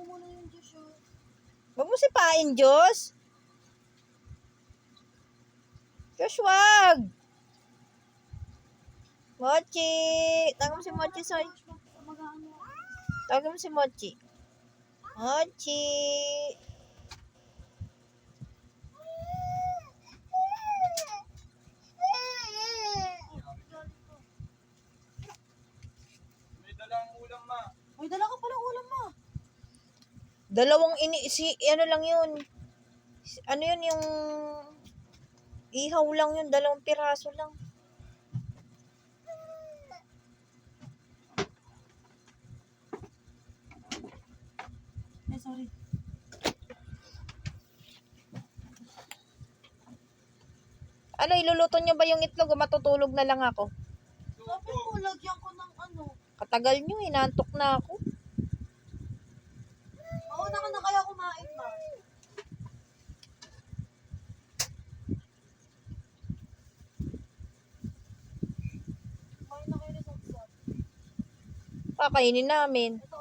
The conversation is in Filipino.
ko muna yung juice yun. Huwag mo sipain, Diyos. Diyos, wag. Mochi. Tawag mo si Mochi, Soy. Mag-ano. Tawag mo si Mochi. Mochi. May dalang ulam, ma. May dala ka palang ulam, ma. Dalawang ano lang yun. Ano yun yung ihaw lang yun. 2 piraso lang. Eh, sorry. Ano, iluluto nyo ba yung itlog o matutulog na lang ako? Sabi ko, lagyan ko ng ano. Katagal nyo, inantok na ako. Mauna ka na kaya kumain, ma. Kumain na kayo rin sa Kakainin namin.